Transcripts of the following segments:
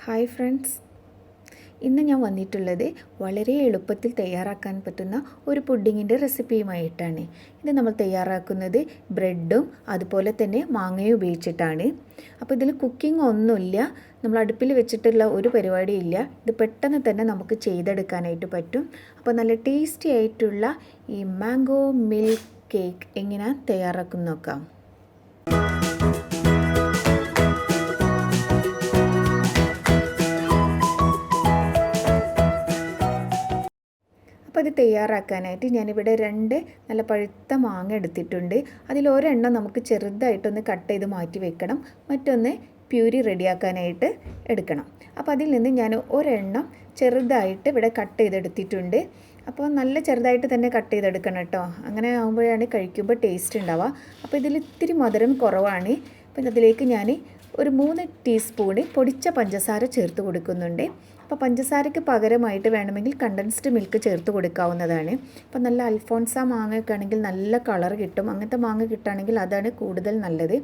Hi friends, ഇന്ന് ഞാൻ വന്നിട്ടുള്ളത് വളരെ എളുപ്പത്തിൽ തയ്യാറാക്കാൻ പറ്റുന്ന ഒരു പുഡിങ്ങിൻ്റെ റെസിപ്പിയുമായിട്ടാണ്. ഇത് നമ്മൾ തയ്യാറാക്കുന്നത് ബ്രെഡും അതുപോലെ തന്നെ മാങ്ങയും ഉപയോഗിച്ചിട്ടാണ്. അപ്പോൾ ഇതിൽ കുക്കിംഗ് ഒന്നുമില്ല, നമ്മൾ അടുപ്പിൽ വെച്ചിട്ടുള്ള ഒരു പരിപാടിയില്ല. ഇത് പെട്ടെന്ന് തന്നെ നമുക്ക് ചെയ്തെടുക്കാനായിട്ട് പറ്റും. അപ്പോൾ നല്ല ടേസ്റ്റി ആയിട്ടുള്ള ഈ മാംഗോ മിൽക്ക് കേക്ക് എങ്ങനെയാണ് തയ്യാറാക്കുന്ന നോക്കാം. അപ്പോൾ അത് തയ്യാറാക്കാനായിട്ട് ഞാനിവിടെ 2 നല്ല പഴുത്ത മാങ്ങ എടുത്തിട്ടുണ്ട്. അതിലൊരെണ്ണം നമുക്ക് ചെറുതായിട്ടൊന്ന് കട്ട് ചെയ്ത് മാറ്റി വെക്കണം, മറ്റൊന്ന് പ്യൂരി റെഡിയാക്കാനായിട്ട് എടുക്കണം. അപ്പോൾ അതിൽ നിന്ന് ഞാൻ ഒരെണ്ണം ചെറുതായിട്ട് ഇവിടെ കട്ട് ചെയ്തെടുത്തിട്ടുണ്ട്. അപ്പോൾ നല്ല ചെറുതായിട്ട് തന്നെ കട്ട് ചെയ്തെടുക്കണം കേട്ടോ, അങ്ങനെ ആകുമ്പോഴാണ് കഴിക്കുമ്പോൾ ടേസ്റ്റ് ഉണ്ടാവുക. അപ്പോൾ ഇതിൽ ഇത്തിരി മധുരം കുറവാണ്. അപ്പോൾ അതിലേക്ക് ഞാൻ ഒരു 3 ടീസ്പൂണ് പൊടിച്ച പഞ്ചസാര ചേർത്ത് കൊടുക്കുന്നുണ്ട്. അപ്പോൾ പഞ്ചസാരയ്ക്ക് പകരമായിട്ട് വേണമെങ്കിൽ കണ്ടൻസ്ഡ് മിൽക്ക് ചേർത്ത് കൊടുക്കാവുന്നതാണ്. അപ്പോൾ നല്ല അൽഫോൺസ മാങ്ങയൊക്കെ ആണെങ്കിൽ നല്ല കളർ കിട്ടും. അങ്ങനത്തെ മാങ്ങ കിട്ടുകയാണെങ്കിൽ അതാണ് കൂടുതൽ നല്ലത്.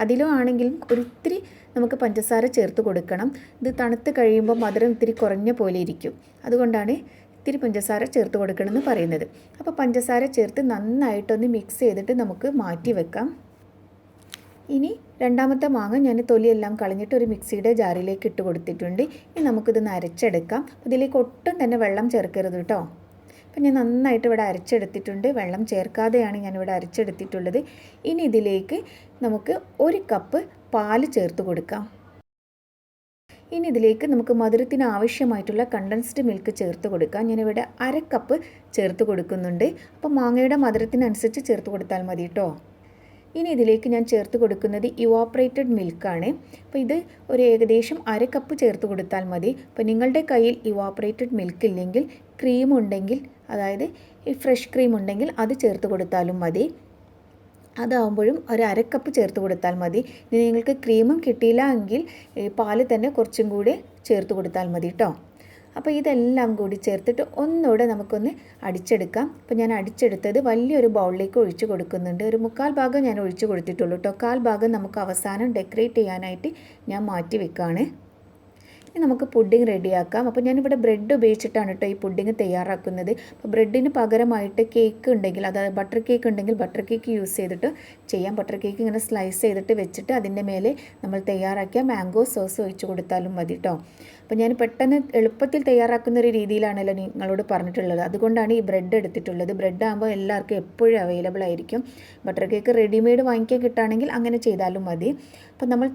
അതിലും ആണെങ്കിലും ഒരിത്തിരി നമുക്ക് പഞ്ചസാര ചേർത്ത് കൊടുക്കണം. ഇത് തണുത്ത് കഴിയുമ്പോൾ മധുരം ഇത്തിരി കുറഞ്ഞ പോലെ ഇരിക്കും, അതുകൊണ്ടാണ് ഇത്തിരി പഞ്ചസാര ചേർത്ത് കൊടുക്കണമെന്ന് പറയുന്നത്. അപ്പോൾ പഞ്ചസാര ചേർത്ത് നന്നായിട്ടൊന്ന് മിക്സ് ചെയ്തിട്ട് നമുക്ക് മാറ്റി വെക്കാം. ഇനി രണ്ടാമത്തെ മാങ്ങ ഞാൻ തൊലിയെല്ലാം കളഞ്ഞിട്ട് ഒരു മിക്സിയുടെ ജാറിലേക്ക് ഇട്ട് കൊടുത്തിട്ടുണ്ട്. ഇനി നമുക്കിതൊന്ന് അരച്ചെടുക്കാം. ഇതിലേക്ക് ഒട്ടും തന്നെ വെള്ളം ചേർക്കരുത് കേട്ടോ. അപ്പം ഞാൻ നന്നായിട്ട് ഇവിടെ അരച്ചെടുത്തിട്ടുണ്ട്, വെള്ളം ചേർക്കാതെയാണ് ഞാനിവിടെ അരച്ചെടുത്തിട്ടുള്ളത്. ഇനി ഇതിലേക്ക് നമുക്ക് 1 കപ്പ് പാല് ചേർത്ത് കൊടുക്കാം. ഇനി ഇതിലേക്ക് നമുക്ക് മധുരത്തിന് ആവശ്യമായിട്ടുള്ള കണ്ടൻസ്ഡ് മിൽക്ക് ചേർത്ത് കൊടുക്കാം. ഞാനിവിടെ 1/2 കപ്പ് ചേർത്ത് കൊടുക്കുന്നുണ്ട്. അപ്പോൾ മാങ്ങയുടെ മധുരത്തിനനുസരിച്ച് ചേർത്ത് കൊടുത്താൽ മതി കേട്ടോ. ഇനി ഇതിലേക്ക് ഞാൻ ചേർത്ത് കൊടുക്കുന്നത് ഇവാപ്പറേറ്റഡ് മിൽക്കാണ്. അപ്പോൾ ഇത് ഒരു ഏകദേശം 1/2 കപ്പ് ചേർത്ത് കൊടുത്താൽ മതി. അപ്പോൾ നിങ്ങളുടെ കയ്യിൽ ഇവാപ്പറേറ്റഡ് മിൽക്ക് ഇല്ലെങ്കിൽ ക്രീം ഉണ്ടെങ്കിൽ, അതായത് ഈ ഫ്രഷ് ക്രീം ഉണ്ടെങ്കിൽ അത് ചേർത്ത് കൊടുത്താലും മതി. അതാവുമ്പോഴും ഒരു 1/2 കപ്പ് ചേർത്ത് കൊടുത്താൽ മതി. ഇനി നിങ്ങൾക്ക് ക്രീമും കിട്ടിയില്ല എങ്കിൽ പാല് തന്നെ കുറച്ചും കൂടി ചേർത്ത് കൊടുത്താൽ മതി കേട്ടോ. അപ്പോൾ ഇതെല്ലാം കൂടി ചേർത്തിട്ട് ഒന്നുകൂടെ നമുക്കൊന്ന് അടിച്ചെടുക്കാം. അപ്പോൾ ഞാൻ അടിച്ചെടുത്തത് വലിയൊരു ബൗളിലേക്ക് ഒഴിച്ച് കൊടുക്കുന്നുണ്ട്. ഒരു 1/4 ഭാഗം ഞാൻ ഒഴിച്ച് കൊടുത്തിട്ടുള്ളൂ കേട്ടോ. 1/4 ഭാഗം നമുക്ക് അവസാനം ഡെക്കറേറ്റ് ചെയ്യാനായിട്ട് ഞാൻ മാറ്റി വെക്കുകയാണ്. ഇനി നമുക്ക് പുഡിംഗ് റെഡിയാക്കാം. അപ്പോൾ ഞാനിവിടെ ബ്രെഡ് ഉപയോഗിച്ചിട്ടാണ് കേട്ടോ ഈ പുഡിംഗ് തയ്യാറാക്കുന്നത്. അപ്പോൾ ബ്രെഡിന് പകരമായിട്ട് കേക്ക് ഉണ്ടെങ്കിൽ, അതായത് ബട്ടർ കേക്ക് ഉണ്ടെങ്കിൽ ബട്ടർ കേക്ക് യൂസ് ചെയ്തിട്ട് ചെയ്യാം. ബട്ടർ കേക്ക് ഇങ്ങനെ സ്ലൈസ് ചെയ്തിട്ട് വെച്ചിട്ട് അതിൻ്റെ മേലെ നമ്മൾ തയ്യാറാക്കിയ മാംഗോ സോസ് ഒഴിച്ച് കൊടുത്താലും മതി കേട്ടോ. അപ്പോൾ ഞാൻ പെട്ടെന്ന് എളുപ്പത്തിൽ തയ്യാറാക്കുന്ന ഒരു രീതിയിലാണല്ലോ നിങ്ങളോട് പറഞ്ഞിട്ടുള്ളത്, അതുകൊണ്ടാണ് ഈ ബ്രെഡ് എടുത്തിട്ടുള്ളത്. ബ്രെഡ് ആകുമ്പോൾ എല്ലാവർക്കും എപ്പോഴും അവൈലബിൾ ആയിരിക്കും. ബട്ടർ കേക്ക് റെഡിമെയ്ഡ് വാങ്ങിക്കാൻ കിട്ടുകയാണെങ്കിൽ അങ്ങനെ ചെയ്താലും മതി. അപ്പോൾ നമ്മൾ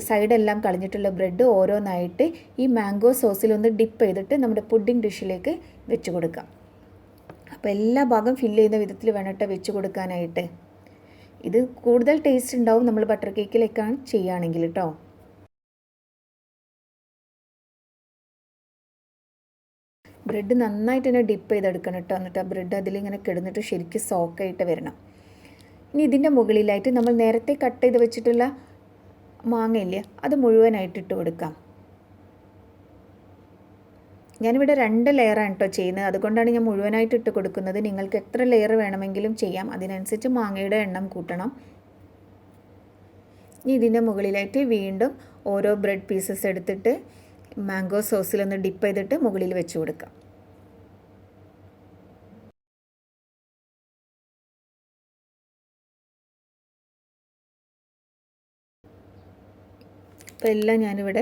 സൈഡെല്ലാം കളഞ്ഞിട്ടുള്ള ബ്രെഡ് ഓരോന്നായിട്ട് ഈ മാംഗോ സോസിലൊന്ന് ഡിപ്പ് ചെയ്തിട്ട് നമ്മുടെ പുഡിംഗ് ഡിഷിലേക്ക് വെച്ച് കൊടുക്കാം. അപ്പോൾ എല്ലാ ഭാഗം ഫില്ല് ചെയ്യുന്ന വിധത്തിൽ വേണം വെച്ച് കൊടുക്കാനായിട്ട്. ഇത് കൂടുതൽ ടേസ്റ്റ് ഉണ്ടാവും നമ്മൾ ബട്ടർ കേക്കിലേക്കാണ് ചെയ്യുകയാണെങ്കിൽ കേട്ടോ. ബ്രെഡ് നന്നായിട്ട് തന്നെ ഡിപ്പ് ചെയ്തെടുക്കണം കേട്ടോ. എന്നിട്ട് ആ ബ്രെഡ് അതിലിങ്ങനെ കിടന്നിട്ട് ശരിക്കും സോക്കായിട്ട് വരണം. ഇനി ഇതിൻ്റെ മുകളിലായിട്ട് നമ്മൾ നേരത്തെ കട്ട് ചെയ്ത് വെച്ചിട്ടുള്ള മാങ്ങയില്ലേ, അത് മുഴുവനായിട്ട് ഇട്ട് കൊടുക്കാം. ഞാനിവിടെ 2 ലെയറാണ് കേട്ടോ ചെയ്യുന്നത്, അതുകൊണ്ടാണ് ഞാൻ മുഴുവനായിട്ട് ഇട്ട് കൊടുക്കുന്നത്. നിങ്ങൾക്ക് എത്ര ലെയർ വേണമെങ്കിലും ചെയ്യാം, അതിനനുസരിച്ച് മാങ്ങയുടെ എണ്ണം കൂട്ടണം. ഇനി ഇതിൻ്റെ മുകളിലായിട്ട് വീണ്ടും ഓരോ ബ്രെഡ് പീസസ് എടുത്തിട്ട് മാംഗോ സോസിലൊന്ന് ഡിപ്പ് ചെയ്തിട്ട് മുകളിൽ വെച്ച് കൊടുക്കാം. അപ്പോൾ എല്ലാം ഞാനിവിടെ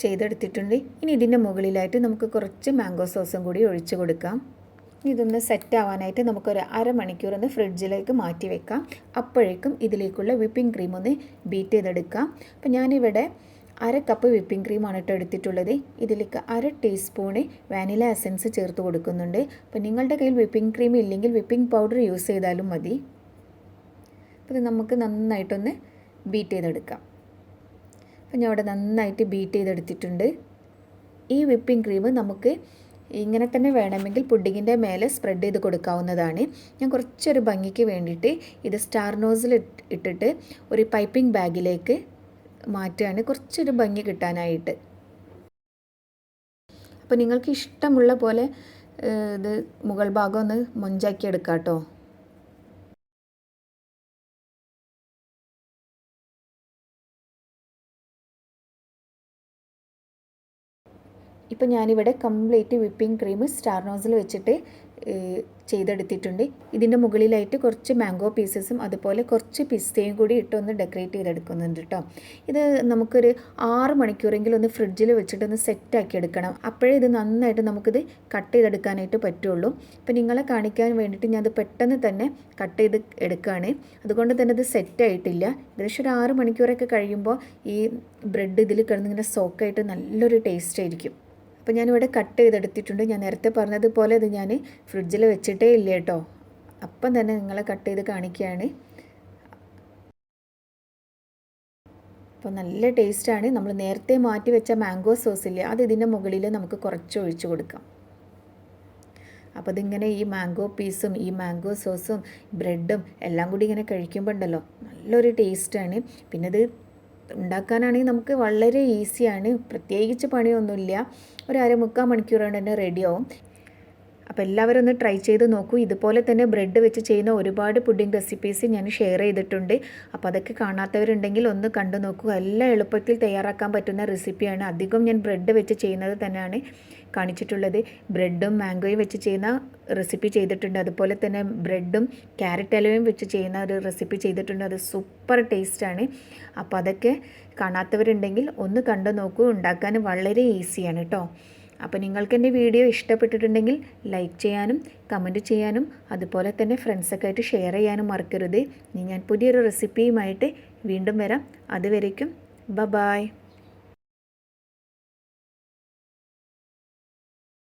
ചെയ്തെടുത്തിട്ടുണ്ട്. ഇനി ഇതിൻ്റെ മുകളിലായിട്ട് നമുക്ക് കുറച്ച് മാംഗോ സോസും കൂടി ഒഴിച്ച് കൊടുക്കാം. ഇതൊന്ന് സെറ്റ് ആവാനായിട്ട് നമുക്കൊരു 1/2 മണിക്കൂർ ഒന്ന് ഫ്രിഡ്ജിലേക്ക് മാറ്റി വെക്കാം. അപ്പോഴേക്കും ഇതിലേക്കുള്ള വിപ്പിംഗ് ക്രീം ഒന്ന് ബീറ്റ് ചെയ്തെടുക്കാം. അപ്പോൾ ഞാനിവിടെ 1/2 കപ്പ് വിപ്പിംഗ് ക്രീമാണ് കേട്ടോ എടുത്തിട്ടുള്ളത്. ഇതിലേക്ക് 1/2 ടീസ്പൂണ് വാനില എസൻസ് ചേർത്ത് കൊടുക്കുന്നുണ്ട്. അപ്പോൾ നിങ്ങളുടെ കയ്യിൽ വിപ്പിംഗ് ക്രീം ഇല്ലെങ്കിൽ വിപ്പിംഗ് പൗഡർ യൂസ് ചെയ്താലും മതി. അപ്പോൾ ഇത് നമുക്ക് നന്നായിട്ടൊന്ന് ബീറ്റ് ചെയ്തെടുക്കാം. അപ്പോൾ ഞാൻ ഇവിടെ നന്നായിട്ട് ബീറ്റ് ചെയ്തെടുത്തിട്ടുണ്ട്. ഈ വിപ്പിംഗ് ക്രീം നമുക്ക് ഇങ്ങനെ തന്നെ വേണമെങ്കിൽ പുഡിങ്ങിൻ്റെ മേലെ സ്പ്രെഡ് ചെയ്ത് കൊടുക്കാവുന്നതാണ്. ഞാൻ കുറച്ചൊരു ഭംഗിക്ക് വേണ്ടിയിട്ട് ഇത് സ്റ്റാർ നോസിൽ ഇട്ടിട്ട് ഒരു പൈപ്പിംഗ് ബാഗിലേക്ക് മാറ്റുകയാണ്, കുറച്ചൊരു ഭംഗി കിട്ടാനായിട്ട്. അപ്പോൾ നിങ്ങൾക്ക് ഇഷ്ടമുള്ള പോലെ ഇത് മുകൾ ഭാഗം ഒന്ന് മൊഞ്ചാക്കി എടുക്കാം കേട്ടോ. ഇപ്പോൾ ഞാനിവിടെ complete whipping cream star nozzle വെച്ചിട്ട് ചെയ്തെടുത്തിട്ടുണ്ട്. ഇതിൻ്റെ മുകളിലായിട്ട് കുറച്ച് മാംഗോ പീസസും അതുപോലെ കുറച്ച് പിസ്തയും കൂടി ഇട്ടൊന്ന് ഡെക്കറേറ്റ് ചെയ്തെടുക്കുന്നുണ്ട് കേട്ടോ. ഇത് നമുക്കൊരു 6 മണിക്കൂറെങ്കിലും ഒന്ന് ഫ്രിഡ്ജിൽ വെച്ചിട്ടൊന്ന് സെറ്റാക്കി എടുക്കണം. അപ്പോഴേ ഇത് നന്നായിട്ട് നമുക്കിത് കട്ട് ചെയ്തെടുക്കാനായിട്ട് പറ്റുള്ളൂ. അപ്പോൾ നിങ്ങളെ കാണിക്കാൻ വേണ്ടിയിട്ട് ഞാനത് പെട്ടെന്ന് തന്നെ കട്ട് ചെയ്ത് എടുക്കുകയാണ്. അതുകൊണ്ട് തന്നെ ഇത് സെറ്റായിട്ടില്ല. ഏകദേശം ഒരു 6 മണിക്കൂറൊക്കെ കഴിയുമ്പോൾ ഈ ബ്രെഡ് ഇതിൽ കിടന്നിങ്ങനെ സോക്കായിട്ട് നല്ലൊരു ടേസ്റ്റ് ആയിരിക്കും. അപ്പോൾ ഞാനിവിടെ കട്ട് ചെയ്തെടുത്തിട്ടുണ്ട്. ഞാൻ നേരത്തെ പറഞ്ഞതുപോലെ ഇത് ഞാൻ ഫ്രിഡ്ജിൽ വെച്ചിട്ടേ ഇല്ല കേട്ടോ. അപ്പം തന്നെ നിങ്ങളെ കട്ട് ചെയ്ത് കാണിക്കുകയാണ്. അപ്പോൾ നല്ല ടേസ്റ്റാണ്. നമ്മൾ നേരത്തെ മാറ്റി വെച്ച മാംഗോ സോസ് ഇല്ലേ, അത് ഇതിൻ്റെ മുകളിൽ നമുക്ക് കുറച്ച് ഒഴിച്ച് കൊടുക്കാം. അപ്പോൾ ഇതിങ്ങനെ ഈ മാംഗോ പീസും ഈ മാംഗോ സോസും ബ്രെഡും എല്ലാം കൂടി ഇങ്ങനെ കഴിക്കുമ്പോൾ ഉണ്ടല്ലോ നല്ലൊരു ടേസ്റ്റാണ്. പിന്നെ ഇത് ഉണ്ടാക്കാനാണെങ്കിൽ നമുക്ക് വളരെ ഈസിയാണ്, പ്രത്യേകിച്ച് പണിയൊന്നുമില്ല. ഒരു 1/4 മണിക്കൂർ കൊണ്ട് തന്നെ റെഡിയാവും. അപ്പോൾ എല്ലാവരും ഒന്ന് ട്രൈ ചെയ്ത് നോക്കൂ. ഇതുപോലെ തന്നെ ബ്രെഡ് വെച്ച് ചെയ്യുന്ന ഒരുപാട് പുഡിംഗ് റെസിപ്പീസ് ഞാൻ ഷെയർ ചെയ്തിട്ടുണ്ട്. അപ്പോൾ അതൊക്കെ കാണാത്തവരുണ്ടെങ്കിൽ ഒന്ന് കണ്ടു നോക്കൂ. എല്ലാം എളുപ്പത്തിൽ തയ്യാറാക്കാൻ പറ്റുന്ന റെസിപ്പിയാണ്. അധികം ഞാൻ ബ്രെഡ് വെച്ച് ചെയ്യുന്നത് തന്നെയാണ് കാണിച്ചിട്ടുള്ളത്. ബ്രെഡും മാംഗോയും വെച്ച് ചെയ്യുന്ന റെസിപ്പി ചെയ്തിട്ടുണ്ട്. അതുപോലെ തന്നെ ബ്രെഡും ക്യാരറ്റ് അലുവയും വെച്ച് ചെയ്യുന്ന ഒരു റെസിപ്പി ചെയ്തിട്ടുണ്ട്. അത് സൂപ്പർ ടേസ്റ്റാണ്. അപ്പോൾ അതൊക്കെ കാണാത്തവരുണ്ടെങ്കിൽ ഒന്ന് കണ്ടു നോക്കൂ. ഉണ്ടാക്കാൻ വളരെ ഈസിയാണ് കേട്ടോ. അപ്പോൾ നിങ്ങൾക്ക് എൻ്റെ വീഡിയോ ഇഷ്ടപ്പെട്ടിട്ടുണ്ടെങ്കിൽ ലൈക്ക് ചെയ്യാനും കമൻറ്റ് ചെയ്യാനും അതുപോലെ തന്നെ ഫ്രണ്ട്സൊക്കെ ആയിട്ട് ഷെയർ ചെയ്യാനും മറക്കരുത്. ഇനി ഞാൻ പുതിയൊരു റെസിപ്പിയുമായിട്ട് വീണ്ടും വരാം. അതുവരേക്കും ബൈ.